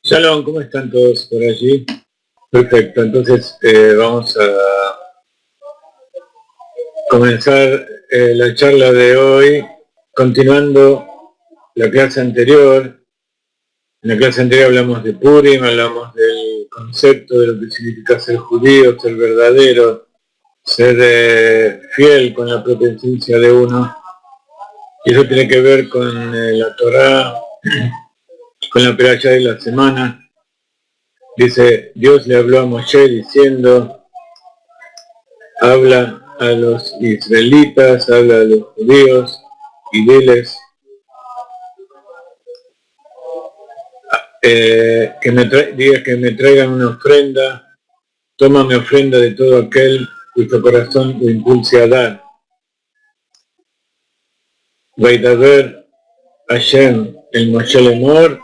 Shalom, ¿cómo están todos por allí? Perfecto, entonces vamos a comenzar la charla de hoy, continuando la clase anterior. En la clase anterior hablamos de Purim, hablamos del concepto de lo que significa ser judío, ser verdadero, ser fiel con la propia esencia de uno. Y eso tiene que ver con la Torá, con la perashá de la semana. Dice, Dios le habló a Moshe diciendo, habla a los israelitas, habla a los judíos y diles diga que me traigan una ofrenda, toma mi ofrenda de todo aquel cuyo corazón lo impulse a dar. Vaidaber Hashem el Moshe Lemor,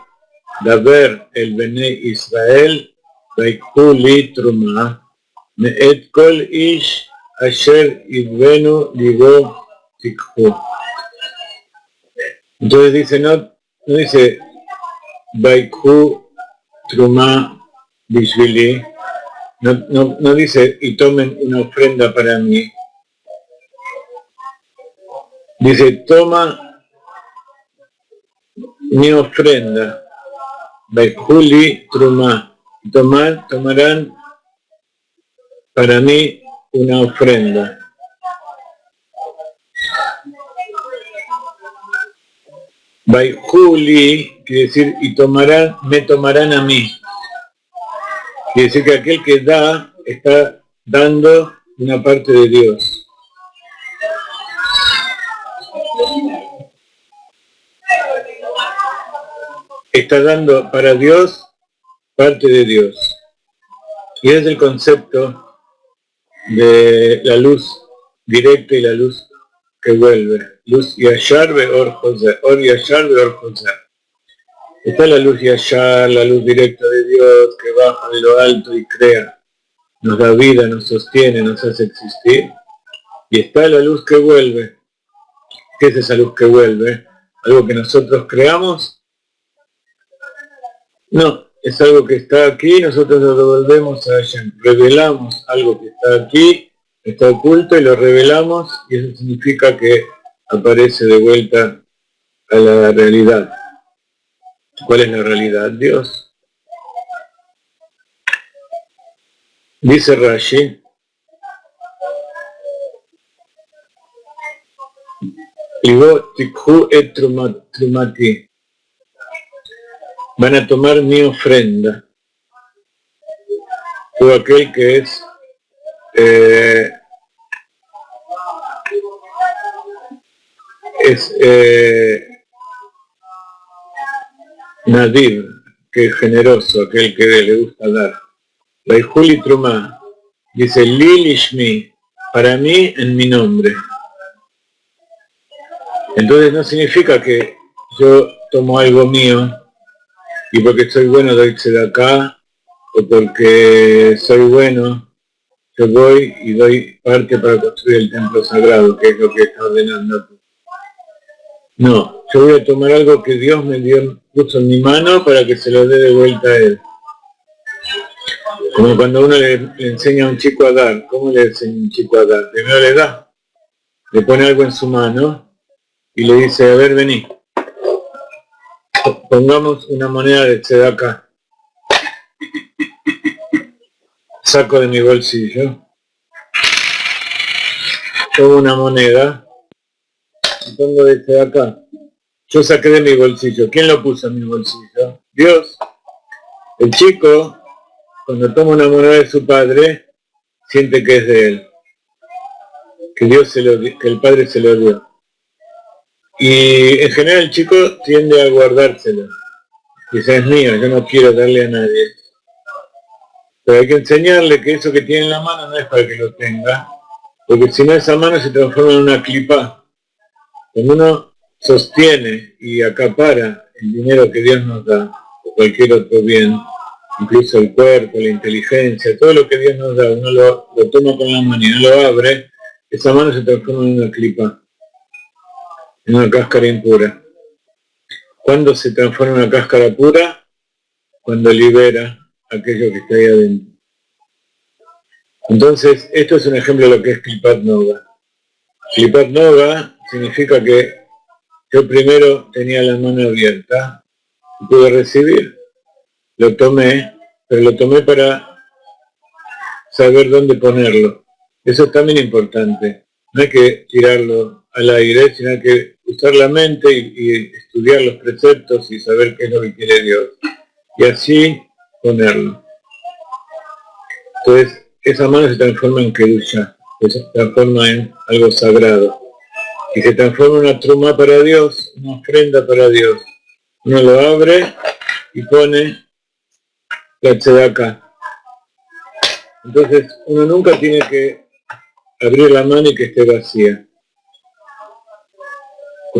Daber el Bene Israel, Vaikhu li truma, me'et kol ish asher idvenu libo tikhu. Entonces dice, no dice Vaikhu truma bishvili, no dice y tomen una ofrenda para mí. Dice, toma mi ofrenda, Vaikhu li truma, tomarán para mí una ofrenda. Vaikhu li quiere decir y me tomarán a mí. Quiere decir que aquel que da está dando una parte de Dios. Está dando para Dios parte de Dios. Y es el concepto de la luz directa y la luz que vuelve. Luz yashar ve'or joser. Or yashar ve'or joser. Está la luz yashar, la luz directa de Dios que baja de lo alto y crea. Nos da vida, nos sostiene, nos hace existir. Y está la luz que vuelve. ¿Qué es esa luz que vuelve? ¿Algo que nosotros creamos? No, es algo que está aquí, nosotros lo devolvemos a ella. Revelamos algo que está aquí, está oculto y lo revelamos y eso significa que aparece de vuelta a la realidad. ¿Cuál es la realidad? Dios. Dice Rashi, trumati. Van a tomar mi ofrenda. Todo aquel que es nadir, que es generoso, aquel que le gusta dar. Vaikhu truma, dice Lilishmi, para mí en mi nombre. Entonces no significa que yo tomo algo mío y porque soy bueno doy tzedakah, o porque soy bueno yo voy y doy parte para construir el templo sagrado, que es lo que está ordenando. No, yo voy a tomar algo que Dios me puso en mi mano para que se lo dé de vuelta a Él. Como cuando uno le enseña a un chico a dar. ¿Cómo le enseña a un chico a dar? Primero le da, le pone algo en su mano y le dice, a ver, vení, pongamos una moneda de tzedakah. Saco de mi bolsillo, tomo una moneda y pongo de tzedakah. Yo saqué de mi bolsillo. ¿Quién lo puso en mi bolsillo? Dios. El chico, cuando toma una moneda de su padre, siente que es de él, que Dios que el padre se lo dio. Y en general el chico tiende a guardárselo. Dice, es mío, yo no quiero darle a nadie. Pero hay que enseñarle que eso que tiene en la mano no es para que lo tenga, porque si no esa mano se transforma en una clipa. Cuando uno sostiene y acapara el dinero que Dios nos da, o cualquier otro bien, incluso el cuerpo, la inteligencia, todo lo que Dios nos da, uno lo toma con la mano y no lo abre, esa mano se transforma en una clipa, en una cáscara impura. ¿Cuándo se transforma en una cáscara pura? cuando libera aquello que está ahí adentro. Entonces, esto es un ejemplo de lo que es Klipat Noga. Klipat Noga significa que yo primero tenía la mano abierta y pude recibir. Lo tomé, pero lo tomé para saber dónde ponerlo. Eso es también importante. No hay que tirarlo al aire, sino hay que usar la mente y estudiar los preceptos y saber qué es lo que quiere Dios. Y así ponerlo. Entonces, esa mano se transforma en Kedusha, se transforma en algo sagrado. Y se transforma en una truma para Dios, una ofrenda para Dios. Uno lo abre y pone la tzedakah. Entonces, uno nunca tiene que abrir la mano y que esté vacía.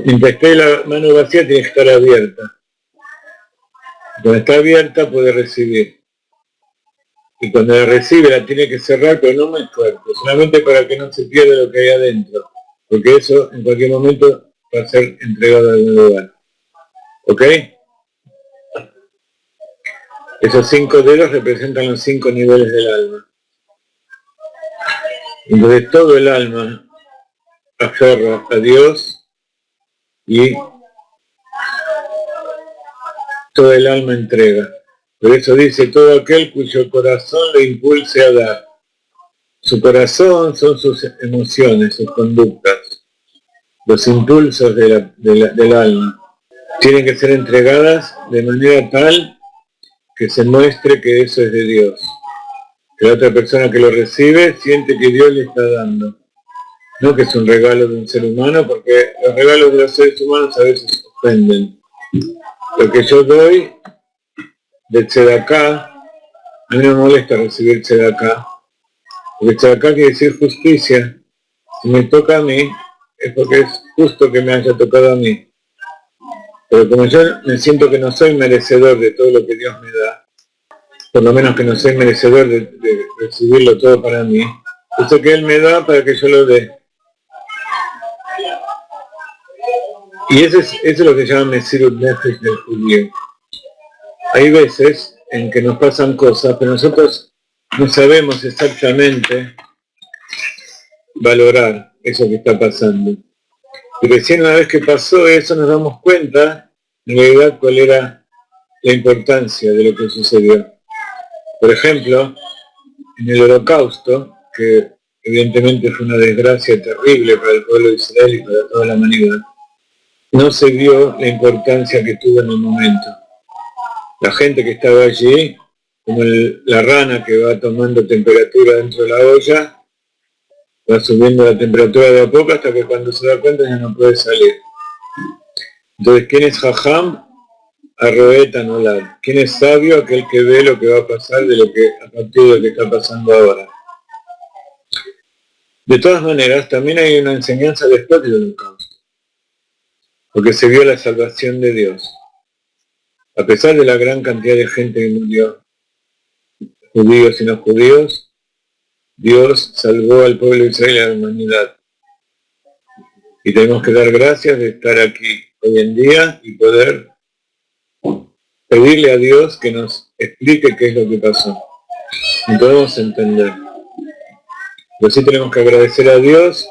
Mientras esté la mano vacía, tiene que estar abierta. Cuando está abierta, puede recibir. Y cuando la recibe, la tiene que cerrar, pero no muy fuerte, solamente para que no se pierda lo que hay adentro. Porque eso, en cualquier momento, va a ser entregado a algún lugar. ¿Ok? Esos 5 dedos representan los 5 niveles del alma. Entonces todo el alma aferra a Dios y todo el alma entrega. Por eso dice, todo aquel cuyo corazón le impulse a dar. Su corazón son sus emociones, sus conductas, los impulsos del alma. Tienen que ser entregadas de manera tal que se muestre que eso es de Dios. Que la otra persona que lo recibe siente que Dios le está dando. No que es un regalo de un ser humano, porque los regalos de los seres humanos a veces ofenden. Lo que yo doy de tzedakah, a mí no me molesta recibir tzedakah, porque tzedakah quiere decir justicia. Si me toca a mí, es porque es justo que me haya tocado a mí. Pero como yo me siento que no soy merecedor de todo lo que Dios me da, por lo menos que no soy merecedor de recibirlo todo para mí, eso que Él me da para que yo lo dé. Y eso es lo que llaman Mesirut Nefesh del judío. Hay veces en que nos pasan cosas, pero nosotros no sabemos exactamente valorar eso que está pasando. Y recién una vez que pasó eso nos damos cuenta, en realidad, cuál era la importancia de lo que sucedió. Por ejemplo, en el Holocausto, que evidentemente fue una desgracia terrible para el pueblo de Israel y para toda la humanidad, no se vio la importancia que tuvo en el momento. La gente que estaba allí, como la rana que va tomando temperatura dentro de la olla, va subiendo la temperatura de a poco hasta que cuando se da cuenta ya no puede salir. Entonces, ¿quién es Jajam? Arroeta Nolad. ¿Quién es sabio? Aquel que ve lo que va a pasar de lo que a partir de lo que está pasando ahora. De todas maneras, también hay una enseñanza después del Holocausto, porque se vio la salvación de Dios. A pesar de la gran cantidad de gente que murió, judíos y no judíos, Dios salvó al pueblo de Israel y a la humanidad. Y tenemos que dar gracias de estar aquí hoy en día y poder pedirle a Dios que nos explique qué es lo que pasó. Y podemos entender. Pero sí tenemos que agradecer a Dios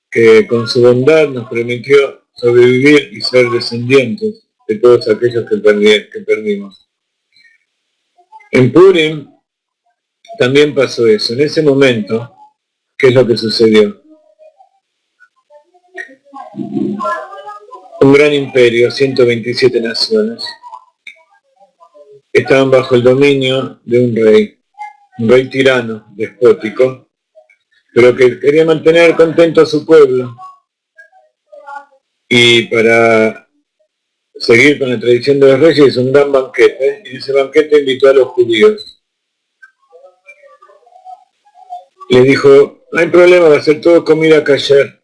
que con su bondad nos permitió sobrevivir y ser descendientes de todos aquellos que perdimos. En Purim también pasó eso. En ese momento, ¿qué es lo que sucedió? Un gran imperio, 127 naciones, estaban bajo el dominio de un rey tirano, despótico, pero que quería mantener contento a su pueblo. Y para seguir con la tradición de los reyes hizo un gran banquete, y en ese banquete invitó a los judíos. Le dijo, no hay problema, va a ser todo comida kasher.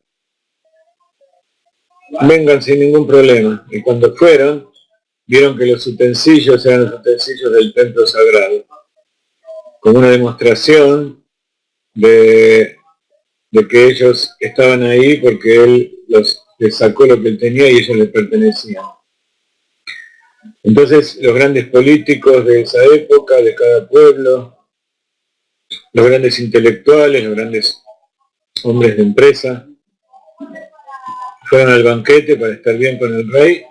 Vengan sin ningún problema. Y cuando fueron, vieron que los utensilios eran los utensilios del templo sagrado, como una demostración de que ellos estaban ahí porque él les sacó lo que él tenía y ellos les pertenecían. Entonces los grandes políticos de esa época, de cada pueblo, los grandes intelectuales, los grandes hombres de empresa, fueron al banquete para estar bien con el rey,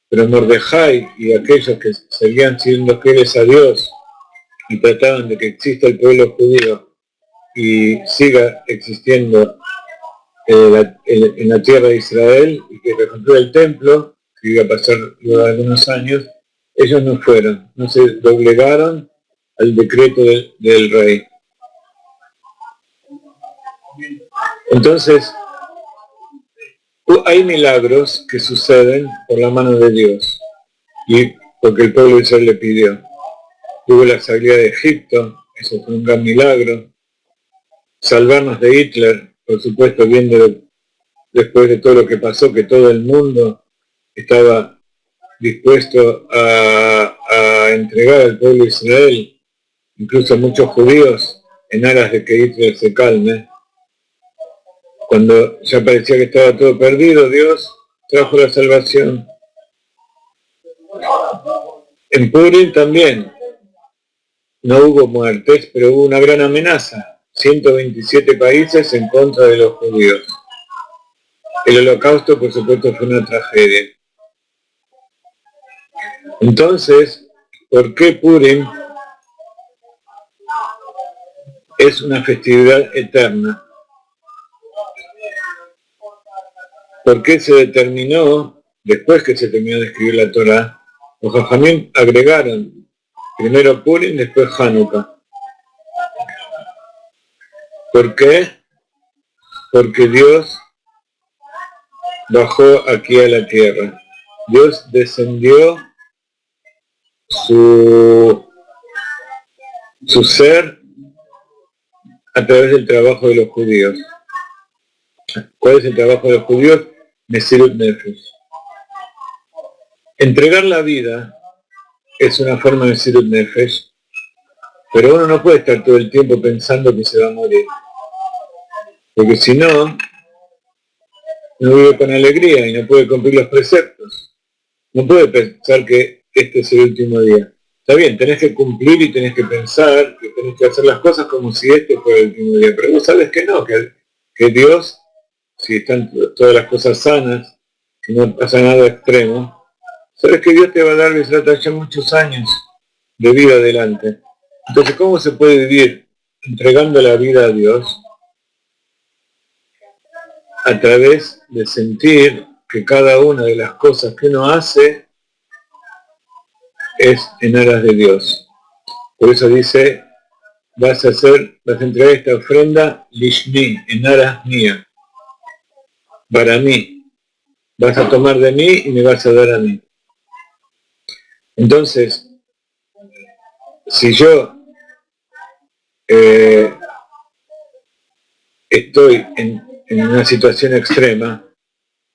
pero Mordejai y aquellos que seguían siendo fieles a Dios y trataban de que exista el pueblo judío y siga existiendo en la tierra de Israel y que reconstruyera el templo, que iba a pasar luego de algunos años, ellos no fueron, no se doblegaron al decreto del rey. Entonces, hay milagros que suceden por la mano de Dios y porque el pueblo de Israel le pidió. Tuvo la salida de Egipto, eso fue un gran milagro. Salvarnos de Hitler, por supuesto, viendo después de todo lo que pasó, que todo el mundo estaba dispuesto a entregar al pueblo de Israel, incluso muchos judíos, en aras de que Hitler se calme. Cuando ya parecía que estaba todo perdido, Dios trajo la salvación. En Purim también no hubo muertes, pero hubo una gran amenaza. 127 países en contra de los judíos. El holocausto, por supuesto, fue una tragedia. Entonces, ¿por qué Purim es una festividad eterna? ¿Por qué se determinó, después que se terminó de escribir la Torá, los Jajamim agregaron primero Purim, después Hanukkah? ¿Por qué? Porque Dios bajó aquí a la tierra. Dios descendió su ser a través del trabajo de los judíos. ¿Cuál es el trabajo de los judíos? Mesirut Nefesh. Entregar la vida es una forma de Mesirut Nefesh, pero uno no puede estar todo el tiempo pensando que se va a morir. Porque si no, no vive con alegría y no puede cumplir los preceptos. No puede pensar que este es el último día. Está bien, tenés que cumplir y tenés que pensar que tenés que hacer las cosas como si este fuera el último día. Pero vos sabes que no, que Dios, si están todas las cosas sanas, si no pasa nada extremo, sabes que Dios te va a dar ya muchos años de vida adelante. Entonces, ¿cómo se puede vivir entregando la vida a Dios? A través de sentir que cada una de las cosas que uno hace es en aras de Dios. Por eso dice, vas a entregar esta ofrenda lishmi, en aras mía, para mí. Vas a tomar de mí y me vas a dar a mí. Entonces, si yo estoy en una situación extrema,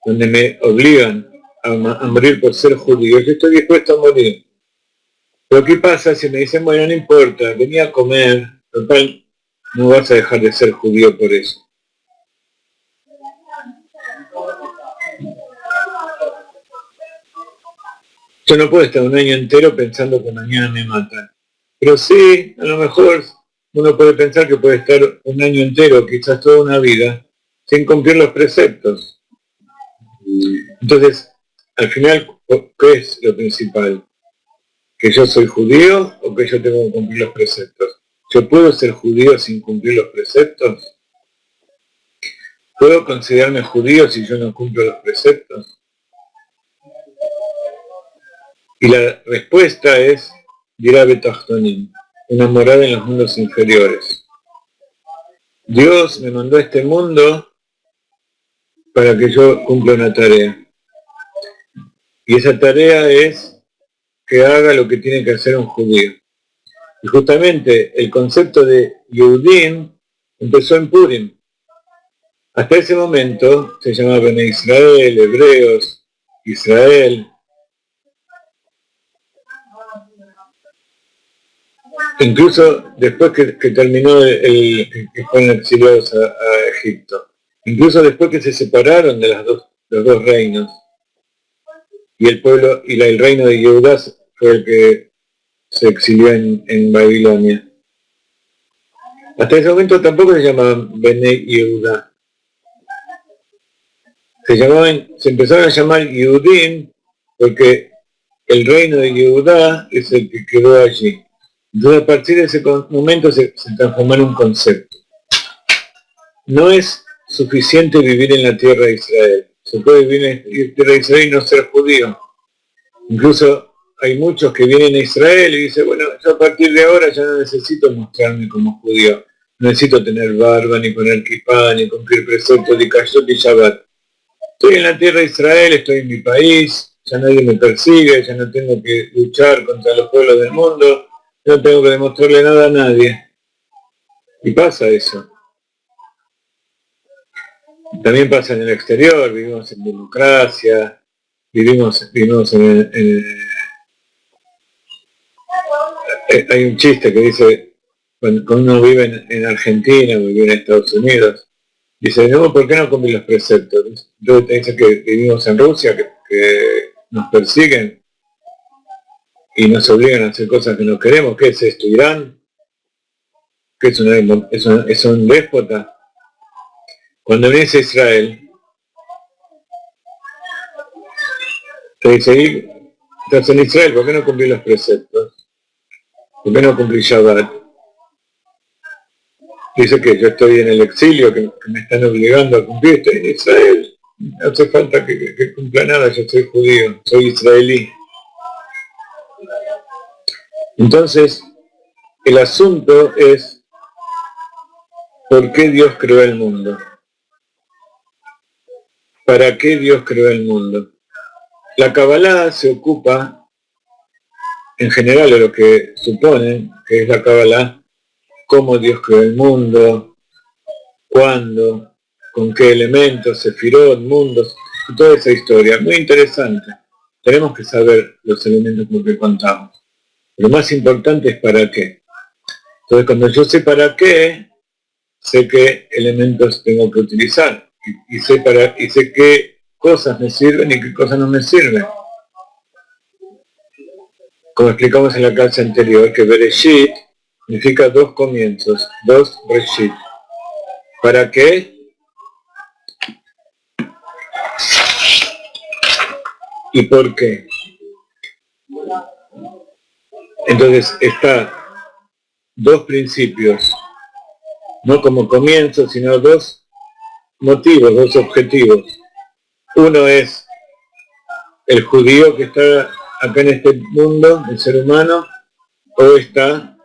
donde me obligan a morir por ser judío, yo estoy dispuesto a morir. Pero ¿qué pasa si me dicen, bueno, no importa, venía a comer, total, no vas a dejar de ser judío por eso? Yo no puedo estar un año entero pensando que mañana me matan. Pero sí, a lo mejor uno puede pensar que puede estar un año entero, quizás toda una vida, sin cumplir los preceptos. Entonces, al final, ¿qué es lo principal? ¿Que yo soy judío o que yo tengo que cumplir los preceptos? ¿Yo puedo ser judío sin cumplir los preceptos? ¿Puedo considerarme judío si yo no cumplo los preceptos? Y la respuesta es Yirah Betachtonim, una morada en los mundos inferiores. Dios me mandó a este mundo para que yo cumpla una tarea. Y esa tarea es que haga lo que tiene que hacer un judío. Y justamente el concepto de Yehudim empezó en Purim. Hasta ese momento se llamaba Bene Israel, hebreos, Israel. Incluso después que terminó que fueron exiliados a Egipto. Incluso después que se separaron de los dos reinos. y el pueblo y el reino de Yehudá fue el que se exilió en Babilonia. Hasta ese momento tampoco se llamaban Benei Yehudá. Se empezaron a llamar Yehudim porque el reino de Yehudá es el que quedó allí. Entonces a partir de ese momento se transformó en un concepto. No es suficiente vivir en la tierra de Israel. Se puede vivir en la tierra de Israel y no ser judío. Incluso hay muchos que vienen a Israel y dicen, bueno, yo a partir de ahora ya no necesito mostrarme como judío. No necesito tener barba, ni poner kipá, ni cumplir preceptos de Kashrut y Shabbat. Estoy en la tierra de Israel, estoy en mi país, ya nadie me persigue, ya no tengo que luchar contra los pueblos del mundo, no tengo que demostrarle nada a nadie. Y pasa eso. También pasa en el exterior, vivimos en democracia, vivimos hay un chiste que dice, cuando uno vive en Argentina o vive en Estados Unidos, dice, no, ¿por qué no cumplir los preceptos? Entonces te dice que vivimos en Rusia, que nos persiguen y nos obligan a hacer cosas que no queremos. ¿Qué es esto? ¿Irán? ¿Qué es un déspota? Cuando vienes a Israel, te dice, estás en Israel, ¿por qué no cumplís los preceptos? ¿Por qué no cumplís Shabbat? Dice que yo estoy en el exilio, que me están obligando a cumplir, estoy en Israel. No hace falta que cumpla nada, yo soy judío, soy israelí. Entonces, el asunto es ¿por qué Dios creó el mundo? ¿Para qué Dios creó el mundo? La Kabbalah se ocupa, en general, de lo que suponen que es la Kabbalah, cómo Dios creó el mundo, cuándo, con qué elementos, sefirot, mundos, y toda esa historia. Muy interesante. Tenemos que saber los elementos con que contamos. Lo más importante es para qué. Entonces, cuando yo sé para qué, sé qué elementos tengo que utilizar. Y sé qué cosas me sirven y qué cosas no me sirven. Como explicamos en la clase anterior, que Bereshit significa dos comienzos, dos Bereshit. ¿Para qué? ¿Y por qué? Entonces está dos principios, no como comienzo, sino dos motivos, dos objetivos. Uno es el judío que está acá en este mundo, el ser humano, o está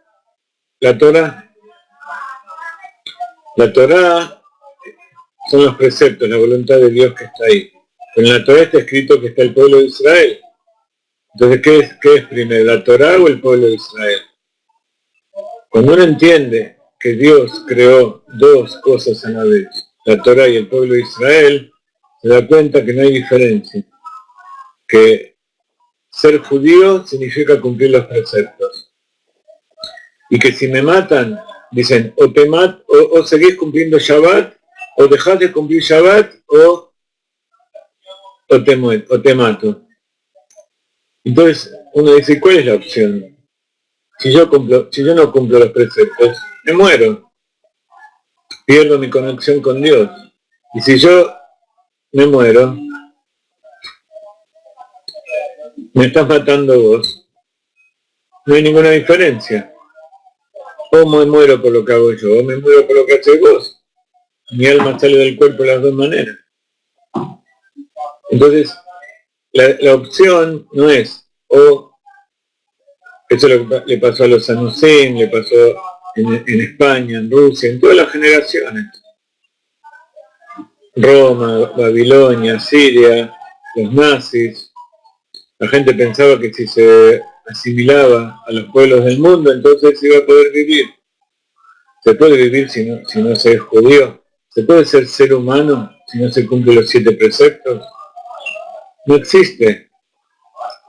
la Torá. La Torá son los preceptos, la voluntad de Dios que está ahí. Pero en la Torá está escrito que está el pueblo de Israel. Entonces, ¿qué es primero, la Torá o el pueblo de Israel? Cuando uno entiende que Dios creó dos cosas a la vez, la Torá y el pueblo de Israel, se da cuenta que no hay diferencia. Que ser judío significa cumplir los preceptos. Y que si me matan, dicen, o seguís cumpliendo Shabbat, o dejás de cumplir Shabbat, o te mato. Entonces uno dice, ¿cuál es la opción? Si yo no cumplo los preceptos, me muero. Pierdo mi conexión con Dios. Y si yo me muero, me estás matando vos. No hay ninguna diferencia. O me muero por lo que hago yo, o me muero por lo que haces vos. Mi alma sale del cuerpo de las dos maneras. Entonces, la opción no es, eso le pasó a los Sanusim, le pasó en España, en Rusia, en todas las generaciones. Roma, Babilonia, Siria, los nazis. La gente pensaba que si se asimilaba a los pueblos del mundo, entonces iba a poder vivir. Se puede vivir si no se es judío. Se puede ser humano si no se cumplen los 7 preceptos. No existe.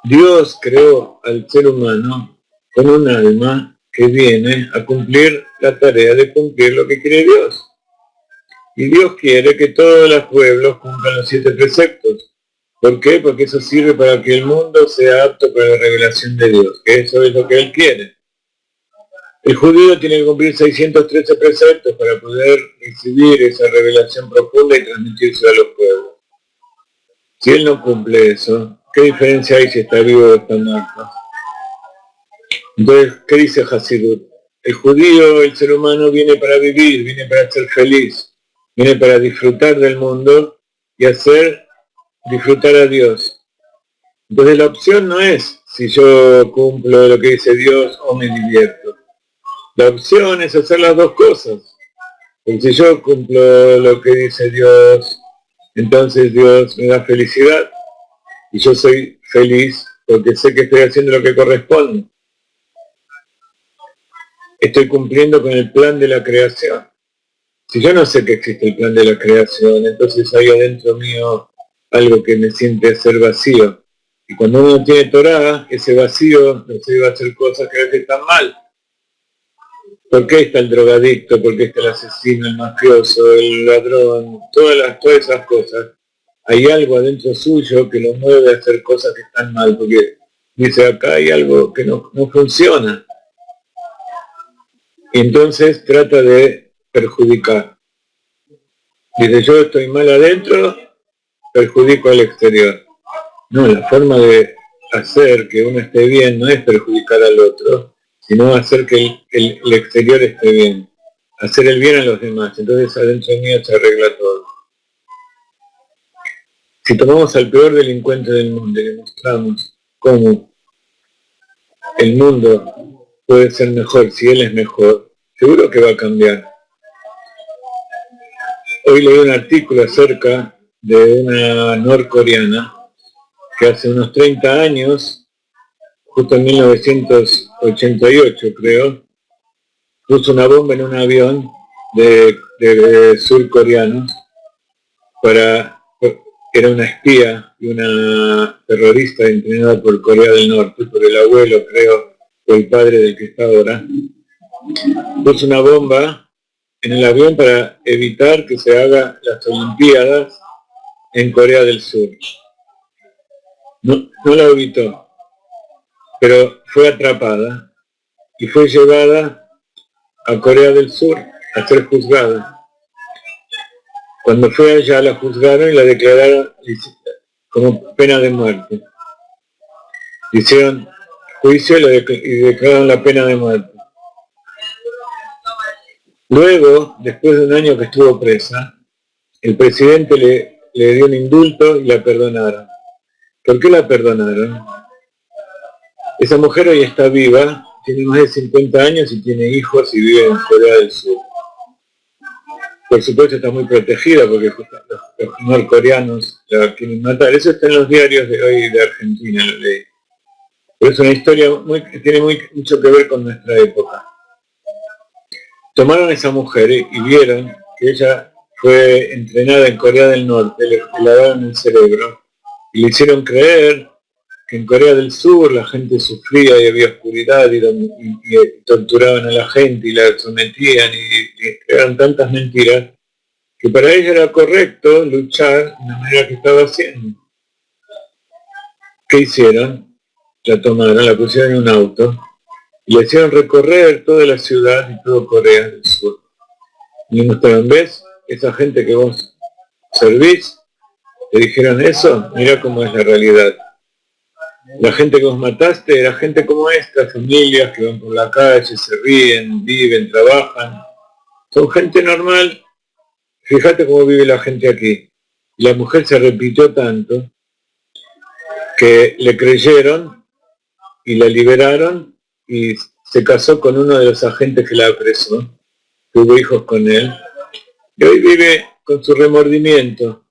Dios creó al ser humano con un alma que viene a cumplir la tarea de cumplir lo que quiere Dios. Y Dios quiere que todos los pueblos cumplan los 7 preceptos. ¿Por qué? Porque eso sirve para que el mundo sea apto para la revelación de Dios, que eso es lo que Él quiere. El judío tiene que cumplir 613 preceptos para poder recibir esa revelación profunda y transmitirse a los pueblos. Si él no cumple eso, ¿qué diferencia hay si está vivo o está muerto? Entonces, ¿qué dice Hasidut? El judío, el ser humano, viene para vivir, viene para ser feliz, viene para disfrutar del mundo y hacer disfrutar a Dios. Entonces la opción no es si yo cumplo lo que dice Dios o me divierto. La opción es hacer las dos cosas. Porque si yo cumplo lo que dice Dios, entonces Dios me da felicidad y yo soy feliz porque sé que estoy haciendo lo que corresponde. Estoy cumpliendo con el plan de la creación. Si yo no sé que existe el plan de la creación, entonces hay adentro mío algo que me siente hacer vacío. Y cuando uno tiene Torah, ese vacío nos lleva a hacer cosas que a veces están mal. ¿Por qué está el drogadicto? ¿Por qué está el asesino, el mafioso, el ladrón? Todas esas cosas. Hay algo adentro suyo que lo mueve a hacer cosas que están mal, porque dice, acá hay algo que no funciona. Y entonces trata de perjudicar. Dice, yo estoy mal adentro, perjudico al exterior. No, la forma de hacer que uno esté bien no es perjudicar al otro, sino hacer que el exterior esté bien, hacer el bien a los demás. Entonces adentro mío se arregla todo. Si tomamos al peor delincuente del mundo y le mostramos cómo el mundo puede ser mejor si él es mejor, seguro que va a cambiar. Hoy leí un artículo acerca de una norcoreana que hace unos 30 años, justo en 1988 creo, puso una bomba en un avión de surcoreanos era una espía y una terrorista entrenada por Corea del Norte, por el abuelo creo, o el padre del que está ahora, puso una bomba en el avión para evitar que se hagan las Olimpiadas en Corea del Sur. No la evitó, pero fue atrapada y fue llevada a Corea del Sur a ser juzgada. Cuando fue allá la juzgaron y la declararon como pena de muerte. Hicieron juicio y declararon la pena de muerte. Luego, después de un año que estuvo presa, el presidente le dio un indulto y la perdonaron. ¿Por qué la perdonaron? Esa mujer hoy está viva, tiene más de 50 años y tiene hijos y vive en Corea del Sur. Por supuesto está muy protegida porque los norcoreanos la quieren matar. Eso está en los diarios de hoy de Argentina, lo leí. Pero es una historia que tiene mucho que ver con nuestra época. Tomaron a esa mujer y vieron que ella fue entrenada en Corea del Norte, le lavaron el cerebro y le hicieron creer que en Corea del Sur la gente sufría y había oscuridad y torturaban a la gente y la sometían y eran tantas mentiras que para ella era correcto luchar de la manera que estaba haciendo. ¿Qué hicieron? La tomaron, la pusieron en un auto y le hicieron recorrer toda la ciudad y todo Corea del Sur. Y le mostraron, ¿ves? Esa gente que vos servís, te dijeron eso, mira cómo es la realidad. La gente que vos mataste era gente como esta, familias que van por la calle, se ríen, viven, trabajan. Son gente normal. Fíjate cómo vive la gente aquí. Y la mujer se repitió tanto que le creyeron y la liberaron y se casó con uno de los agentes que la apresó. Tuvo hijos con él. Y hoy vive con su remordimiento.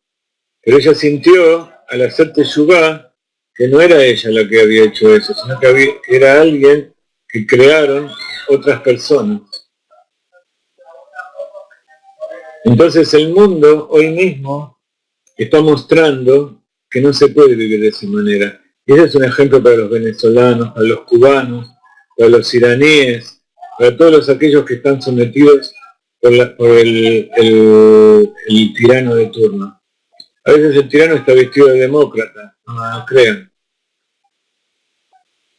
Pero ella sintió, al hacer teshuvá, que no era ella la que había hecho eso, sino que era alguien que crearon otras personas. Entonces el mundo hoy mismo está mostrando que no se puede vivir de esa manera. Y ese es un ejemplo para los venezolanos, para los cubanos, para los iraníes, para todos aquellos que están sometidos por el tirano de turno. A veces el tirano está vestido de demócrata, no crean.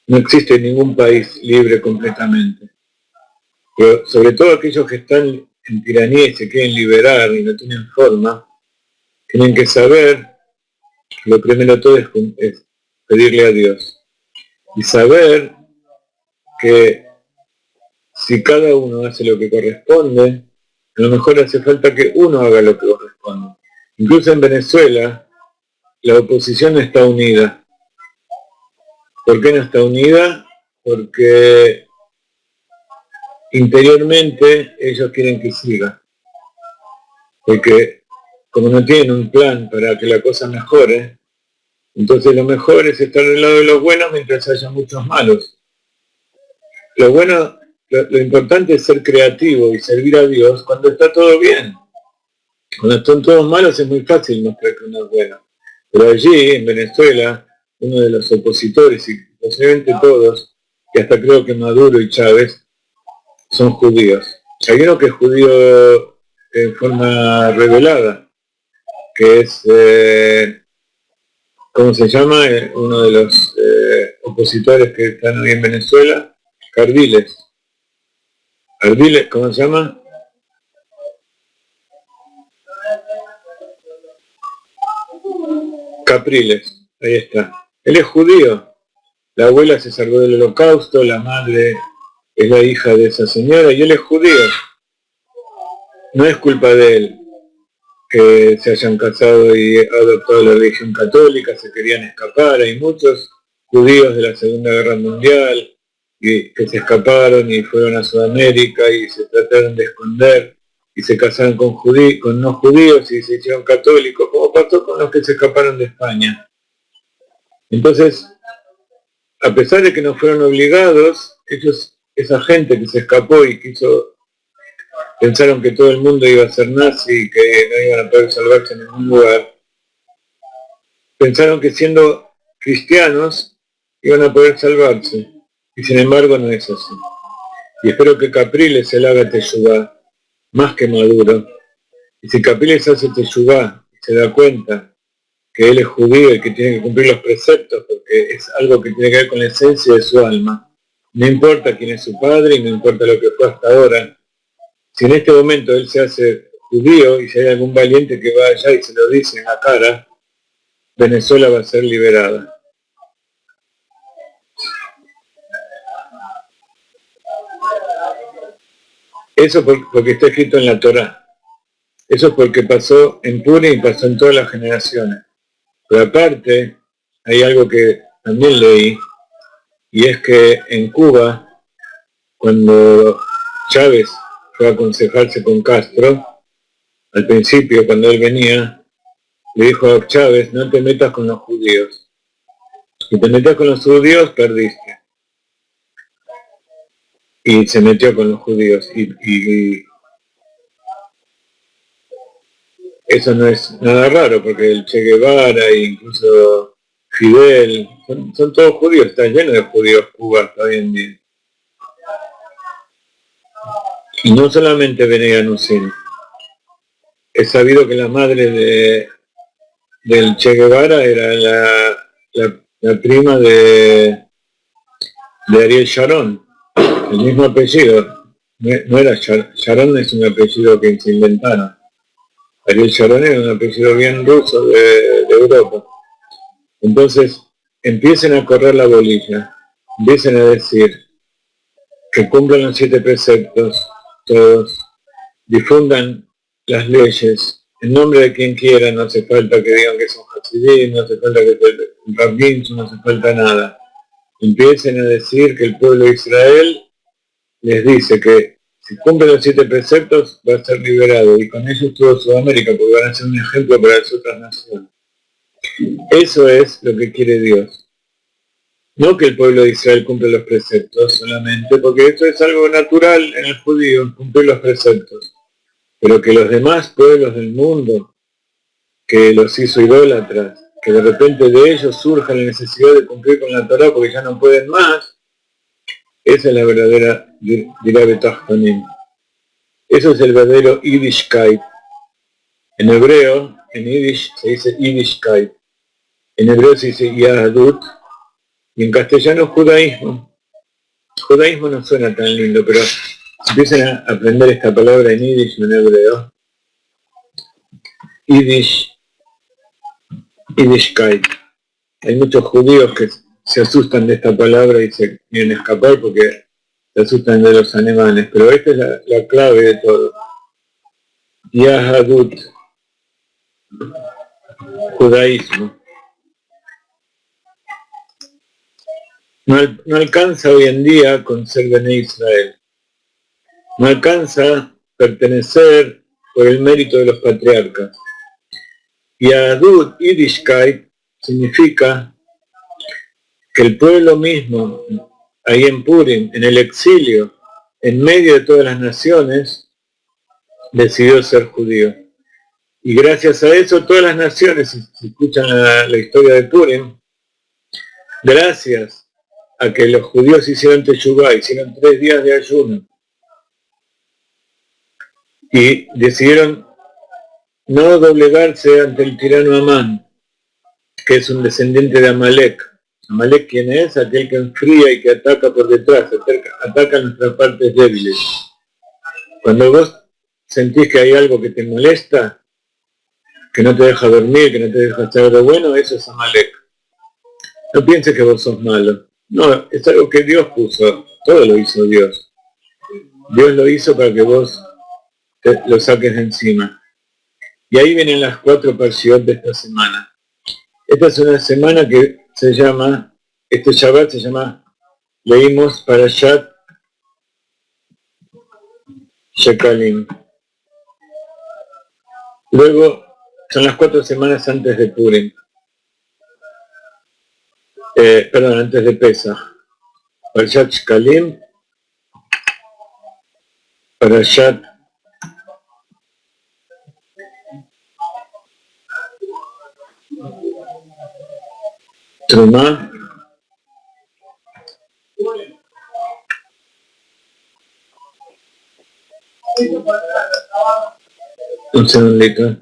No existe ningún país libre completamente. Pero sobre todo aquellos que están en tiranía y se quieren liberar y no tienen forma, tienen que saber, lo primero de todo es pedirle a Dios. Y saber que si cada uno hace lo que corresponde, a lo mejor hace falta que uno haga lo que corresponde. Incluso en Venezuela, la oposición no está unida. ¿Por qué no está unida? Porque interiormente ellos quieren que siga. Porque como no tienen un plan para que la cosa mejore, entonces lo mejor es estar del lado de los buenos mientras haya muchos malos. Lo bueno, lo importante es ser creativo y servir a Dios cuando está todo bien. Cuando están todos malos es muy fácil mostrar que uno es bueno. Pero allí, en Venezuela, uno de los opositores, y posiblemente todos, y hasta creo que Maduro y Chávez, son judíos. Hay uno que es judío en forma revelada, que es, ¿cómo se llama? Uno de los opositores que están ahí en Venezuela, Ardiles. Ardiles, ¿cómo se llama? Capriles, ahí está. Él es judío. La abuela se salvó del holocausto, la madre es la hija de esa señora y él es judío. No es culpa de él que se hayan casado y adoptado la religión católica, se querían escapar. Hay muchos judíos de la Segunda Guerra Mundial y que se escaparon y fueron a Sudamérica y se trataron de esconder y se casaron con no judíos y se hicieron católicos, como pasó con los que se escaparon de España. Entonces, a pesar de que no fueron obligados, esa gente que se escapó y pensaron que todo el mundo iba a ser nazi y que no iban a poder salvarse en ningún lugar, pensaron que siendo cristianos iban a poder salvarse, y sin embargo no es así. Y espero que Capriles se le haga teshuvá, más que Maduro. Y si Capriles hace teshuvá y se da cuenta que él es judío y que tiene que cumplir los preceptos porque es algo que tiene que ver con la esencia de su alma, no importa quién es su padre y no importa lo que fue hasta ahora, si en este momento él se hace judío y si hay algún valiente que va allá y se lo dice en la cara, Venezuela va a ser liberada. Eso porque está escrito en la Torá. Eso es porque pasó en Purim y pasó en todas las generaciones. Pero aparte, hay algo que también leí, y es que en Cuba, cuando Chávez fue a aconsejarse con Castro, al principio, cuando él venía, le dijo a Chávez, no te metas con los judíos. Si te metas con los judíos, perdiste. Y se metió con los judíos. Y eso no es nada raro, porque el Che Guevara e incluso Fidel, son todos judíos, está lleno de judíos Cuba hoy en día. Y no solamente Benega Nucin. Es sabido que la madre del Che Guevara era la prima de Ariel Sharon, el mismo apellido. No era Sharon, es un apellido que se inventaron. Ariel Sharon era un apellido bien ruso de Europa. Entonces, empiecen a correr la bolilla, empiecen a decir que cumplan los 7 preceptos, todos, difundan las leyes, en nombre de quien quiera, no hace falta que digan que son hasidí, no hace falta que son rabbins, no hace falta nada. Empiecen a decir que el pueblo de Israel les dice que si cumple los 7 preceptos va a ser liberado, y con ellos todo Sudamérica, porque van a ser un ejemplo para las otras naciones. Eso es lo que quiere Dios. No que el pueblo de Israel cumpla los preceptos solamente, porque eso es algo natural en el judío, cumplir los preceptos. Pero que los demás pueblos del mundo, que los hizo idólatras, que de repente de ellos surja la necesidad de cumplir con la Torá porque ya no pueden más, esa es la verdadera dirá Betachtonim. Eso es el verdadero Yiddishkeit. En hebreo, en Yiddish se dice Yiddishkeit, en hebreo se dice Yahadut, y en castellano judaísmo. Judaísmo no suena tan lindo, pero empiecen a aprender esta palabra en Yiddish y en hebreo. Yiddishkeit. Hay muchos judíos que se asustan de esta palabra y se quieren escapar porque se asustan de los alemanes, pero esta es la clave de todo. Yahadut, judaísmo. No alcanza hoy en día con ser Bené Israel. No alcanza pertenecer por el mérito de los patriarcas. Yahadut, Yiddishkeit, significa que el pueblo mismo, ahí en Purim, en el exilio, en medio de todas las naciones, decidió ser judío. Y gracias a eso todas las naciones, si escuchan la historia de Purim, gracias a que los judíos hicieron Teshuvá, hicieron 3 días de ayuno, y decidieron no doblegarse ante el tirano Amán, que es un descendiente de Amalek. Amalek, ¿quién es? Aquel que enfría y que ataca por detrás, ataca nuestras partes débiles. Cuando vos sentís que hay algo que te molesta, que no te deja dormir, que no te deja hacer algo bueno, eso es Amalek. No pienses que vos sos malo. No, es algo que Dios puso. Todo lo hizo Dios. Dios lo hizo para que vos lo saques de encima. Y ahí vienen las 4 parashiot de esta semana. Esta es una semana que se llama, este Shabbat se llama, leímos Parashat Shekalim. Luego son las 4 semanas antes de Purim. Antes de Pesach. Parashat Shekalim, Parashat Trumá, un segundito.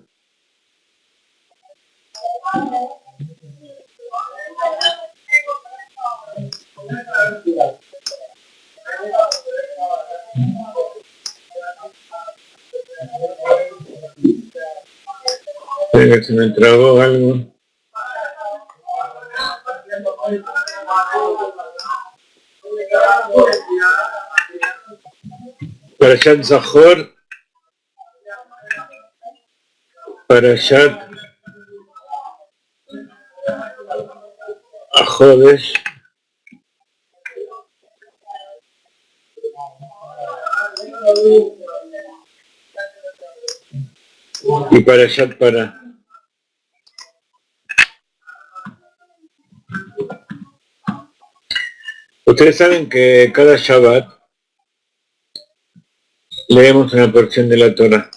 Espera, se me trabó algo. Parashat Zachor, Parashat Ajodesh, y Parashat Pará. Ustedes saben que cada Shabbat leemos una porción de la Torah.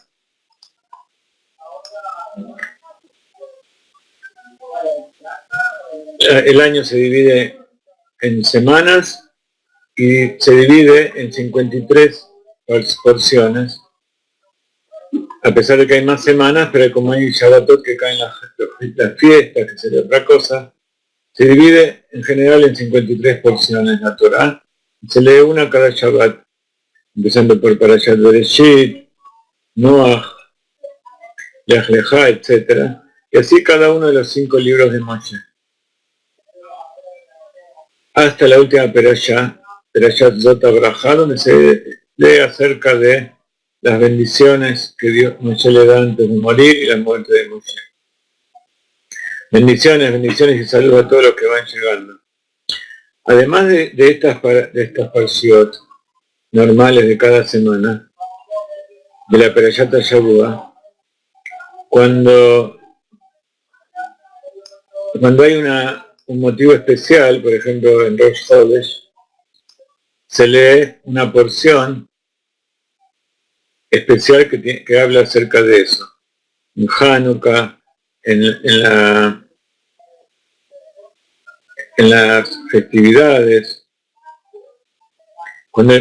El año se divide en semanas y se divide en 53 porciones. A pesar de que hay más semanas, pero como hay Shabbatot que caen las fiestas, que sería otra cosa, se divide en general en 53 porciones la Torah. Se lee una cada Shabbat, empezando por Parashat Bereshit, Noach, Lech Lechá, etc. Y así cada uno de los 5 libros de Moshe. Hasta la última Parashat Zot HaBrachá, donde se lee acerca de las bendiciones que Moshe le da antes de morir y la muerte de Moshe. Bendiciones y saludos a todos los que van llegando. Además de estas parashiot normales de cada semana, de la Parashat Shavua, cuando hay un motivo especial, por ejemplo en Rosh Chodesh, se lee una porción especial que habla acerca de eso. En Hanukkah, en las festividades, cuando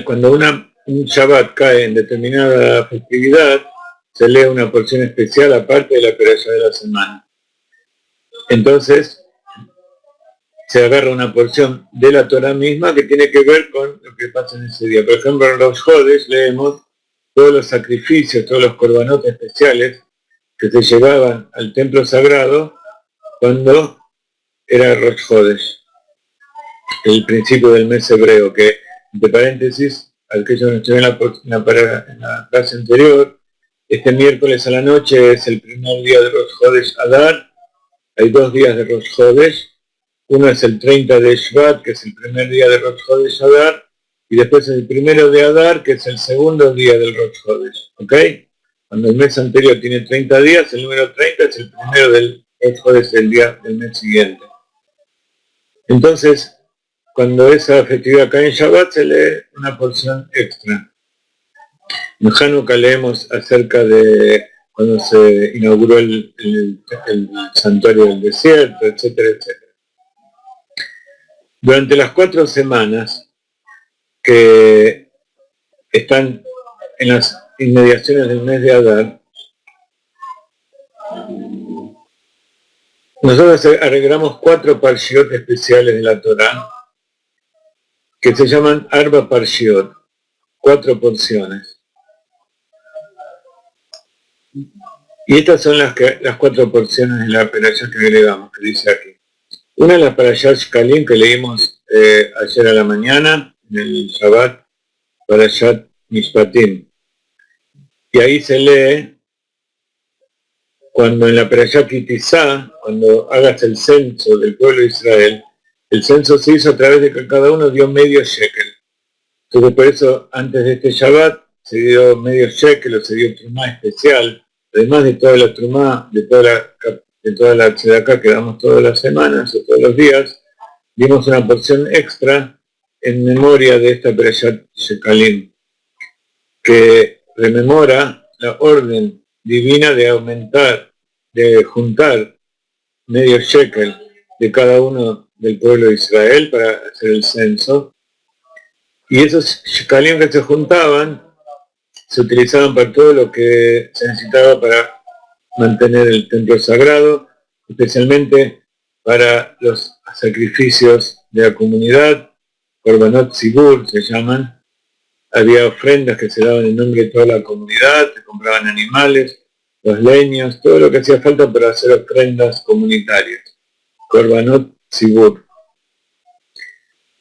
un Shabbat cae en determinada festividad, se lee una porción especial aparte de la perashá de la semana. Entonces, se agarra una porción de la Torah misma que tiene que ver con lo que pasa en ese día. Por ejemplo, en los Jodes leemos todos los sacrificios, todos los korbanot especiales que se llevaban al templo sagrado cuando era Rosh Hodesh, el principio del mes hebreo, que, entre paréntesis, al que yo no estuve en la clase anterior, este miércoles a la noche es el primer día de Rosh Hodesh Adar. Hay 2 días de Rosh Hodesh. Uno es el 30 de Shvat, que es el primer día de Rosh Hodesh Adar, y después es el primero de Adar, que es el segundo día del Rosh Hodesh. ¿Ok? Cuando el mes anterior tiene 30 días, el número 30 es el primero del Rosh Hodesh, el día del mes siguiente. Entonces, cuando esa festividad cae en Shabbat, se lee una porción extra. En Hanukkah leemos acerca de cuando se inauguró el santuario del desierto, etcétera, etcétera. Durante las 4 semanas que están en las inmediaciones del mes de Adar, nosotros agregamos 4 parshiot especiales de la Torah que se llaman Arba Parshiot, 4 porciones. Y estas son las 4 porciones de la perashá que agregamos, que dice aquí. Una es la perashá Shkalim que leímos ayer a la mañana, en el Shabbat, Parashat Mishpatim. Y ahí se lee, cuando en la perashá Kitizá, cuando hagas el censo del pueblo de Israel, el censo se hizo a través de que cada uno dio medio shekel. Entonces por eso, antes de este Shabbat, se dio medio shekel o se dio trumá especial, además de toda la trumá, de toda la tzedaká que damos todas las semanas o todos los días, dimos una porción extra en memoria de esta perashat Shekalim, que rememora la orden divina de aumentar, de juntar medio shekel de cada uno del pueblo de Israel para hacer el censo. Y esos shekalim que se juntaban se utilizaban para todo lo que se necesitaba para mantener el templo sagrado, especialmente para los sacrificios de la comunidad, korbanot tzibur se llaman. Había ofrendas que se daban en nombre de toda la comunidad, se compraban animales, los leños, todo lo que hacía falta para hacer ofrendas comunitarias, korbanot tzibur.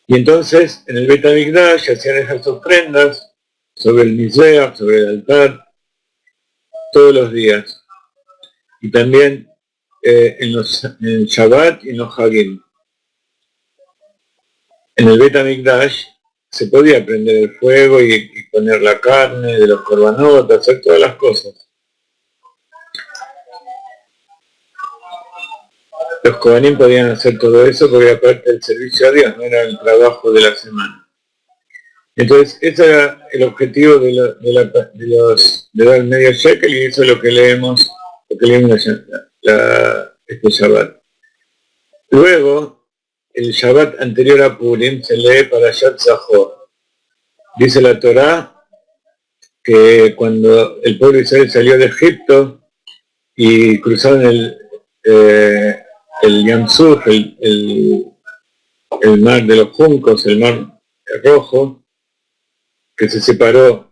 Y entonces en el Bet HaMikdash hacían esas ofrendas sobre el Mizbeach, sobre el altar, todos los días. Y también en el Shabbat y en los Hagim. En el Bet HaMikdash se podía prender el fuego y poner la carne de los korbanot, hacer todas las cosas. Los Kohanim podían hacer todo eso porque aparte del servicio a Dios, no era el trabajo de la semana. Entonces, ese era el objetivo de dar el medio shekel, y eso es lo que leemos este Shabbat. Luego, el Shabbat anterior a Purim se lee Parashat Zahor. Dice la Torá que cuando el pueblo de Israel salió de Egipto y cruzaron el Yam Suf, el mar de los juncos, el mar rojo, que se separó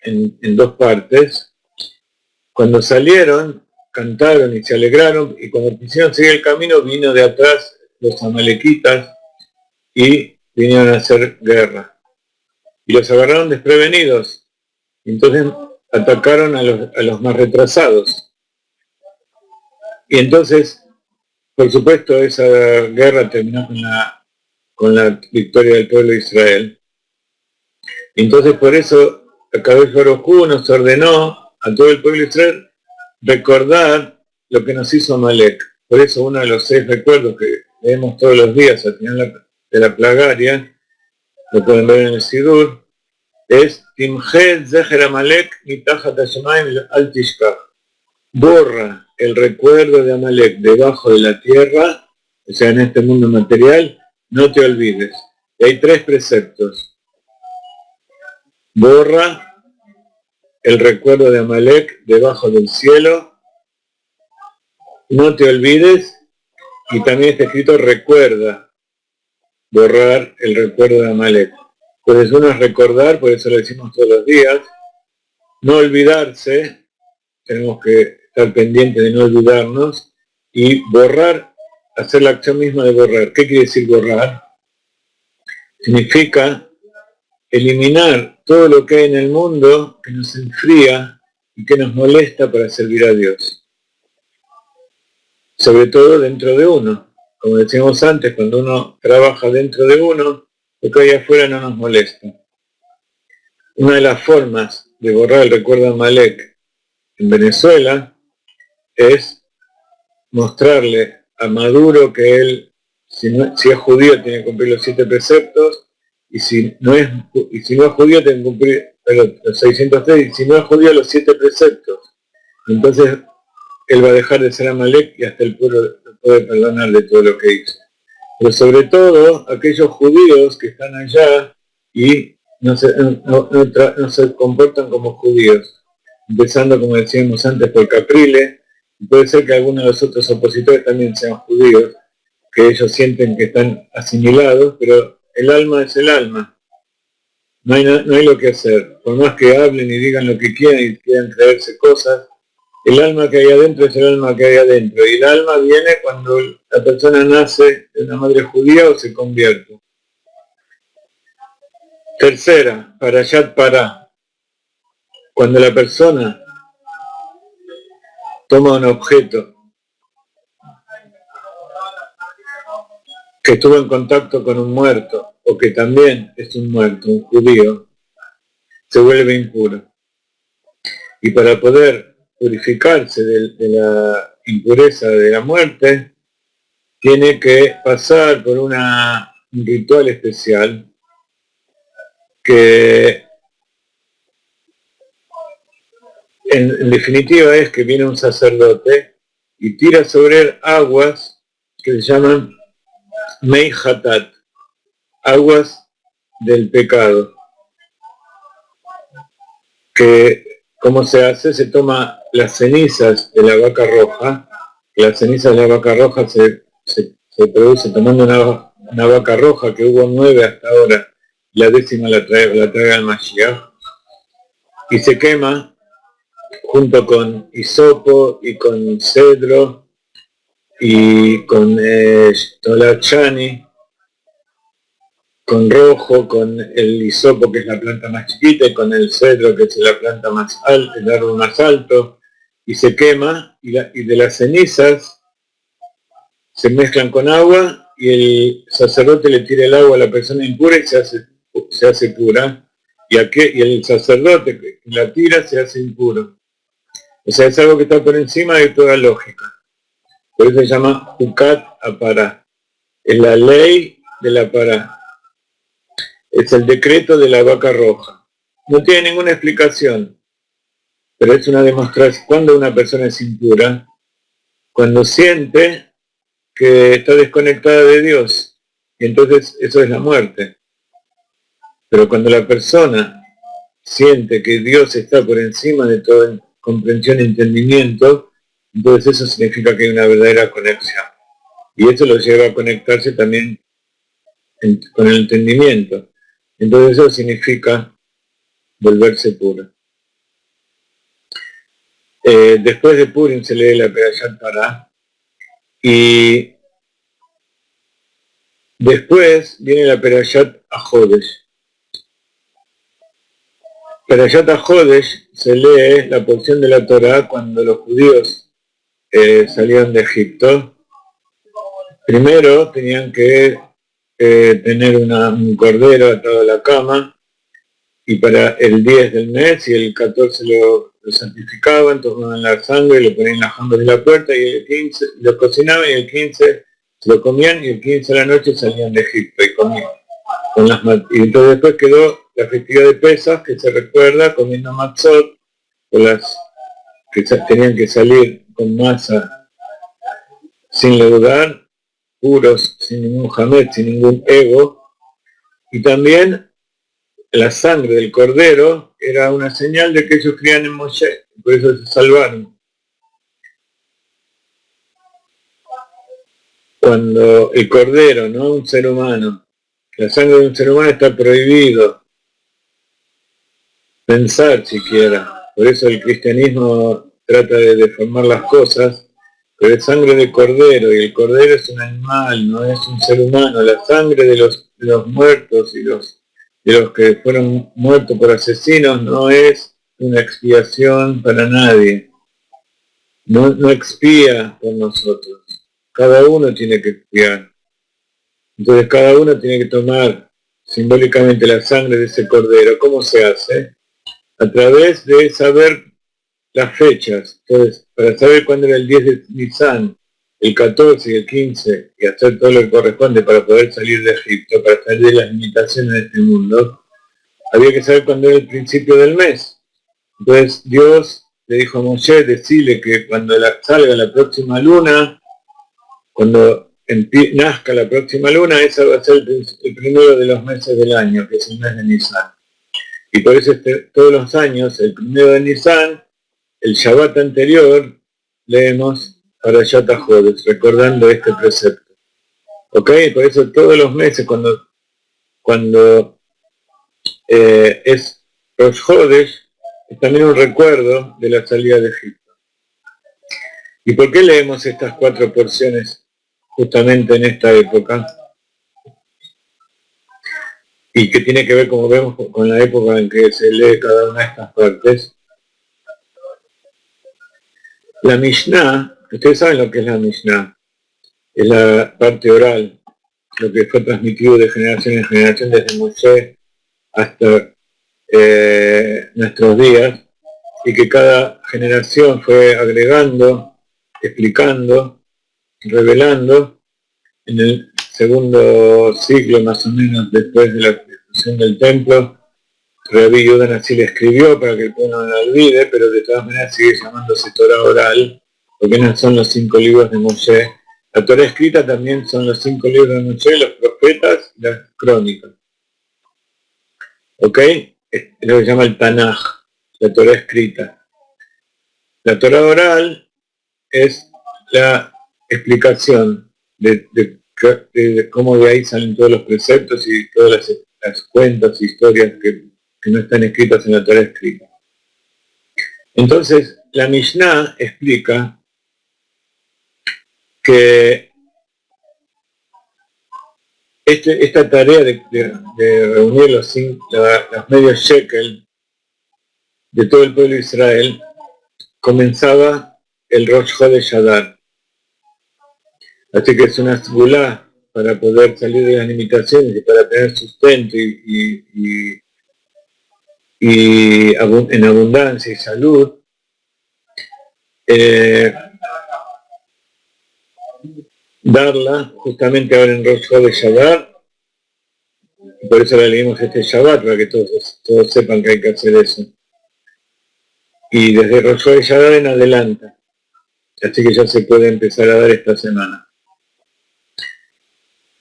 en 2 partes, cuando salieron, cantaron y se alegraron, y cuando quisieron seguir el camino, vino de atrás los amalequitas y vinieron a hacer guerra. Y los agarraron desprevenidos, y entonces atacaron a los más retrasados. Y entonces, por supuesto, esa guerra terminó con la victoria del pueblo de Israel. Entonces por eso Akadosh Baruj Hu nos ordenó a todo el pueblo de Israel recordar lo que nos hizo Amalek. Por eso uno de los 6 recuerdos que leemos todos los días al final de la plagaria, lo pueden ver en el Sidur, es Timchet Zecher Amalek Mitachat Hashemayim Al Tishkach. Borra el recuerdo de Amalek debajo de la tierra, o sea, en este mundo material, no te olvides. Y hay 3 preceptos. Borra el recuerdo de Amalek debajo del cielo, no te olvides, y también está escrito recuerda, borrar el recuerdo de Amalek. Pues uno es recordar, por eso lo decimos todos los días, no olvidarse, tenemos que estar pendientes de no olvidarnos, y borrar, hacer la acción misma de borrar. ¿Qué quiere decir borrar? Significa eliminar todo lo que hay en el mundo que nos enfría y que nos molesta para servir a Dios. Sobre todo dentro de uno. Como decíamos antes, cuando uno trabaja dentro de uno, lo que hay afuera no nos molesta. Una de las formas de borrar el recuerdo de Amalek en Venezuela es mostrarle a Maduro que él, si es judío, tiene que cumplir los 7 preceptos, y si no es judío, tiene que cumplir los 603, y si no es judío, los 7 preceptos. Entonces, él va a dejar de ser Amalek y hasta el pueblo puede perdonar de todo lo que hizo. Pero sobre todo, aquellos judíos que están allá y no se comportan como judíos, empezando, como decíamos antes, por Caprile, y puede ser que algunos de los otros opositores también sean judíos, que ellos sienten que están asimilados, pero el alma es el alma. No hay lo que hacer. Por más que hablen y digan lo que quieran y quieran creerse cosas, el alma que hay adentro es el alma que hay adentro. Y el alma viene cuando la persona nace de una madre judía o se convierte. Tercera, parashat para. Cuando la persona toma un objeto que estuvo en contacto con un muerto, o que también es un muerto, un judío, se vuelve impuro. Y para poder purificarse de la impureza de la muerte, tiene que pasar por un ritual especial que en definitiva es que viene un sacerdote y tira sobre él aguas que se llaman Mei Hatat, aguas del pecado, que ¿cómo se hace? Se toma las cenizas de la vaca roja, que las cenizas de la vaca roja se produce tomando una vaca roja, que hubo 9 hasta ahora, la 10ª la trae al Mashiach, y se quema junto con hisopo y con cedro y con tolachani, con rojo, con el hisopo, que es la planta más chiquita, y con el cedro, que es la planta más alta, el árbol más alto, y se quema, y de las cenizas se mezclan con agua, y el sacerdote le tira el agua a la persona impura y se hace pura, y el sacerdote que la tira se hace impuro. O sea, es algo que está por encima de toda lógica. Por eso se llama Hukat Apará. Es la ley de la Pará. Es el decreto de la vaca roja. No tiene ninguna explicación, pero es una demostración. Cuando una persona es impura, cuando siente que está desconectada de Dios, y entonces eso es la muerte. Pero cuando la persona siente que Dios está por encima de toda comprensión y entendimiento, entonces eso significa que hay una verdadera conexión. Y eso lo lleva a conectarse también con el entendimiento. Entonces eso significa volverse puro. Después de Purim se lee la Perashat Pará, y después viene la Perashat HaJodesh. Perashat HaJodesh se lee la porción de la Torá cuando los judíos salieron de Egipto. Primero tenían que tener un cordero atado a la cama, y para el 10 del mes y el 14 lo santificaban, tomaban la sangre, lo ponían en las jambas de la puerta, y el 15 lo cocinaban, y el 15 lo comían, y el 15 de la noche salían de Egipto y comían. Y entonces después quedó la festividad de Pesach, que se recuerda comiendo matzot, que tenían que salir con masa sin leudar, puros, sin ningún hametz, sin ningún ego, y también la sangre del cordero era una señal de que ellos creían en Moshe, por eso se salvaron. Cuando el cordero, no un ser humano, la sangre de un ser humano está prohibido pensar siquiera. Por eso el cristianismo trata de deformar las cosas, pero es sangre de cordero, y el cordero es un animal, no es un ser humano. La sangre de los muertos y de los que fueron muertos por asesinos no es una expiación para nadie. No expía por nosotros. Cada uno tiene que expiar. Entonces cada uno tiene que tomar simbólicamente la sangre de ese cordero. ¿Cómo se hace? A través de saber las fechas. Entonces, para saber cuándo era el 10 de Nisan, el 14 y el 15, y hacer todo lo que corresponde para poder salir de Egipto, para salir de las limitaciones de este mundo, había que saber cuándo era el principio del mes. Entonces Dios le dijo a Moshe, decirle que cuando salga la próxima luna, cuando nazca la próxima luna, esa va a ser el primero de los meses del año, que es el mes de Nisan. Y por eso todos los años, el primero de Nisan, el Shabbat anterior, leemos Parashat HaJodesh, recordando este precepto. ¿Ok? Por eso todos los meses, cuando es Rosh Hodesh, es también un recuerdo de la salida de Egipto. ¿Y por qué leemos estas 4 porciones justamente en esta época? Y que tiene que ver, como vemos, con la época en que se lee cada una de estas partes. La Mishnah, ustedes saben lo que es la Mishnah, es la parte oral, lo que fue transmitido de generación en generación desde Moshe hasta nuestros días, y que cada generación fue agregando, explicando, revelando. En el segundo siglo más o menos después de la destrucción del templo, Rabbi Yudan así le escribió para que el pueblo no lo olvide, pero de todas maneras sigue llamándose Torah oral, porque no son los 5 libros de Moshe. La Torah escrita también son los 5 libros de Moshe, los profetas y las crónicas. ¿Ok? Es lo que se llama el Tanaj, la Torah escrita. La Torah oral es la explicación de cómo de ahí salen todos los preceptos y todas las cuentas, historias que no están escritas en la Torah escrita. Entonces, la Mishnah explica que esta tarea de reunir los medios shekel de todo el pueblo de Israel comenzaba el Rosh Chodesh Adar. Así que es una segulá para poder salir de las limitaciones y para tener sustento y en abundancia y salud, darla justamente ahora en Rosh Chodesh Adar. Por eso la leímos este Shabbat, para que todos sepan que hay que hacer eso. Y desde Rosh Chodesh Adar en adelante. Así que ya se puede empezar a dar esta semana.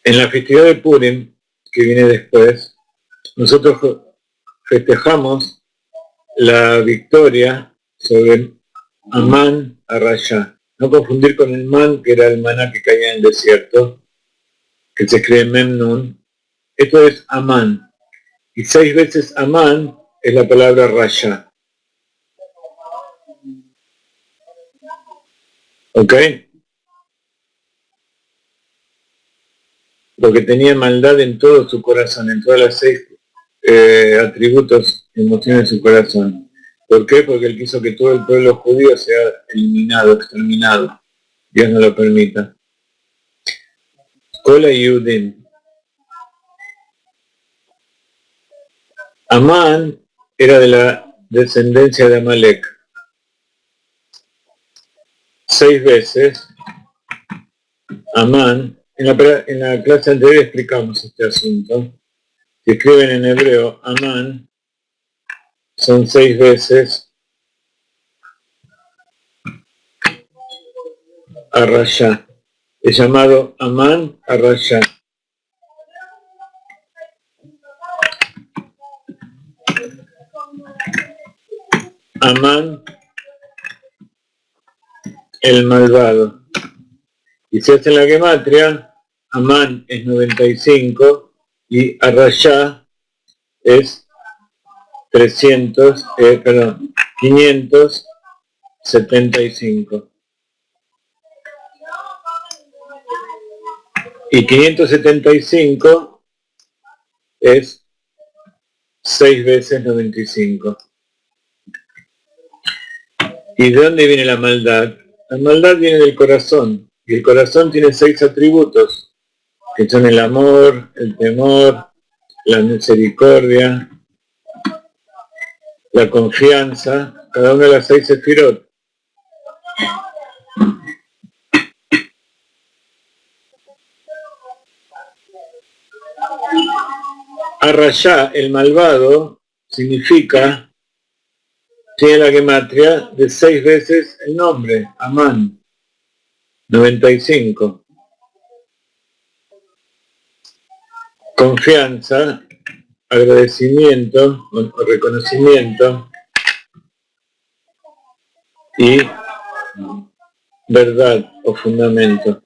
En la festividad de Purim, que viene después, nosotros festejamos la victoria sobre Amán Arrayá. No confundir con el man, que era el maná que caía en el desierto, que se escribe Memnun. Esto es Amán. Y 6 veces Amán es la palabra Rayá. ¿Ok? Porque tenía maldad en todo su corazón, en todas las 6 atributos, emociones de su corazón. ¿Por qué? Porque él quiso que todo el pueblo judío sea eliminado, exterminado. Dios no lo permita. Kola Yudim. Amán era de la descendencia de Amalek. 6 veces Amán, en la clase anterior explicamos este asunto. Si escriben en hebreo Amán, son 6 veces Arrayá. Es llamado Amán Arrayá. Amán, el malvado. Y se hace en la gematria, Amán es 95 y Arrayá es 575. Y 575 es 6 veces 95. ¿Y de dónde viene la maldad? La maldad viene del corazón, y el corazón tiene 6 atributos, que son el amor, el temor, la misericordia, la confianza, cada una de las 6 sefirot. Arrayá, el malvado, significa, tiene la gematria de 6 veces el nombre, Amán, 95. Confianza, agradecimiento o reconocimiento y verdad o fundamento.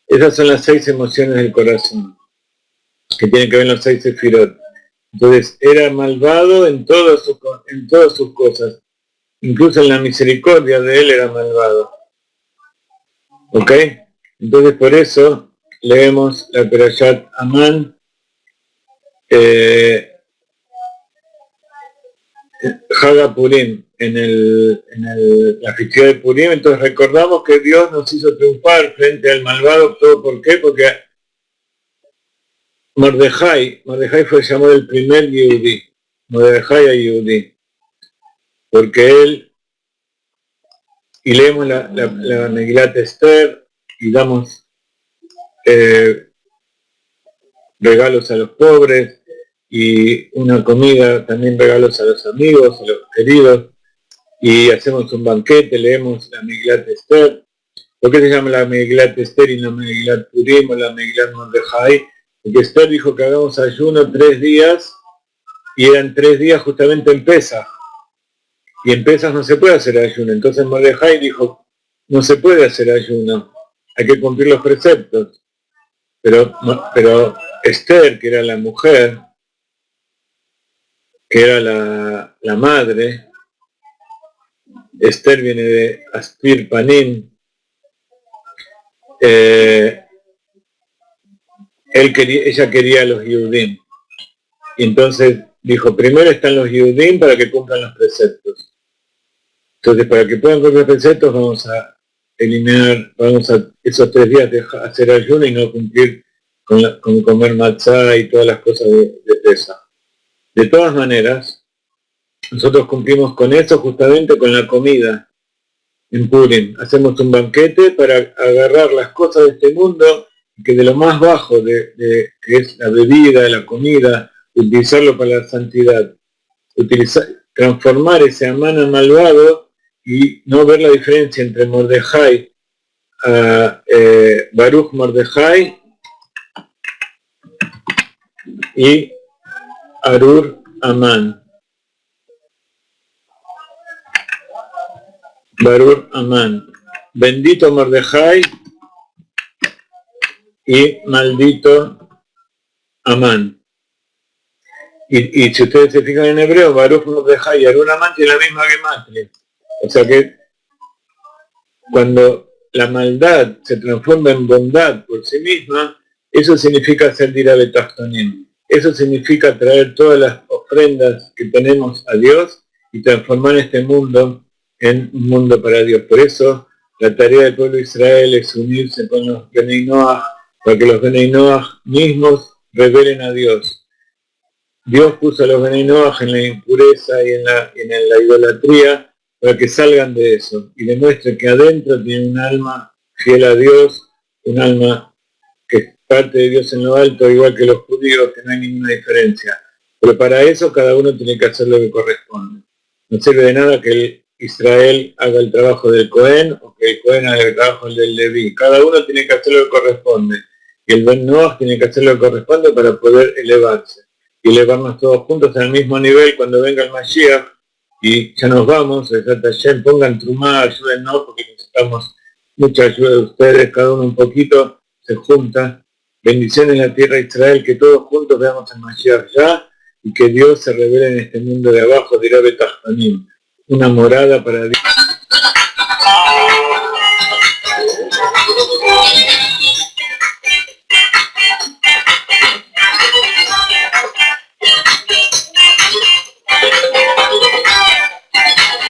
Esas son las 6 emociones del corazón, que tienen que ver los 6 sefirot. Entonces, era malvado en todas sus cosas. Incluso en la misericordia de él era malvado. ¿Ok? Entonces, por eso leemos la Perashat Amán, Haga Purim, en la festividad de Purim. Entonces recordamos que Dios nos hizo triunfar frente al malvado. ¿Todo por qué? Porque Mordejai fue llamado el primer Yehudí, Mordejai a Yehudí, porque él, y leemos la Megilat Esther, y damos regalos a los pobres, y una comida, también regalos a los amigos, a los queridos, y hacemos un banquete, leemos la Megilat Esther. ¿Por qué se llama la Megilat Esther y la Megilat Purim o la Megilat Mordejai? Porque Esther dijo que hagamos ayuno 3 días, y eran 3 días justamente en Pesaj, y en Pesaj no se puede hacer ayuno. Entonces Mordejai dijo, no se puede hacer ayuno, hay que cumplir los preceptos. Pero Esther, que era la mujer, que era la madre, Esther viene de Aspir Panim, ella quería a los Yehudim. Y entonces dijo, primero están los Yehudim para que cumplan los preceptos. Entonces, para que puedan cumplir los preceptos, vamos a eliminar, esos 3 días de hacer ayuno y no cumplir con comer matzá y todas las cosas de Pesaj. De todas maneras, nosotros cumplimos con eso justamente con la comida en Purim. Hacemos un banquete para agarrar las cosas de este mundo, que de lo más bajo, que es la bebida, la comida, utilizarlo para la santidad. Transformar ese Amán en malvado y no ver la diferencia entre Mordejai, Baruch Mordejai y Arur Amán. Barur Amán. Bendito Mordejai y maldito Amán. Y si ustedes se fijan en hebreo, Baruch Mordejai y Arur Amán tienen la misma gematria. O sea que cuando la maldad se transforma en bondad por sí misma, eso significa ser Dira Betachtonim. Eso significa traer todas las ofrendas que tenemos a Dios y transformar este mundo en un mundo para Dios. Por eso la tarea del pueblo de Israel es unirse con los Benei Noach, para que los Benei Noach mismos revelen a Dios. Dios puso a los Benei Noach en la impureza y en la idolatría para que salgan de eso y demuestren que adentro tienen un alma fiel a Dios, un alma que es parte de Dios en lo alto, igual que los judíos, que no hay ninguna diferencia. Pero para eso cada uno tiene que hacer lo que corresponde. No sirve de nada que Israel haga el trabajo del Cohen o que el Cohen haga el trabajo del Leví. Cada uno tiene que hacer lo que corresponde. Y el Ben Noach tiene que hacer lo que corresponde para poder elevarse. y elevarnos todos juntos al mismo nivel cuando venga el Mashiach. Y ya nos vamos, pongan trumá, ayúdennos porque necesitamos mucha ayuda de ustedes, cada uno un poquito, se junta. Bendiciones en la tierra de Israel, que todos juntos veamos al Mashiach ya, y que Dios se revele en este mundo de abajo, dirá Betahtanim, una morada para Dios.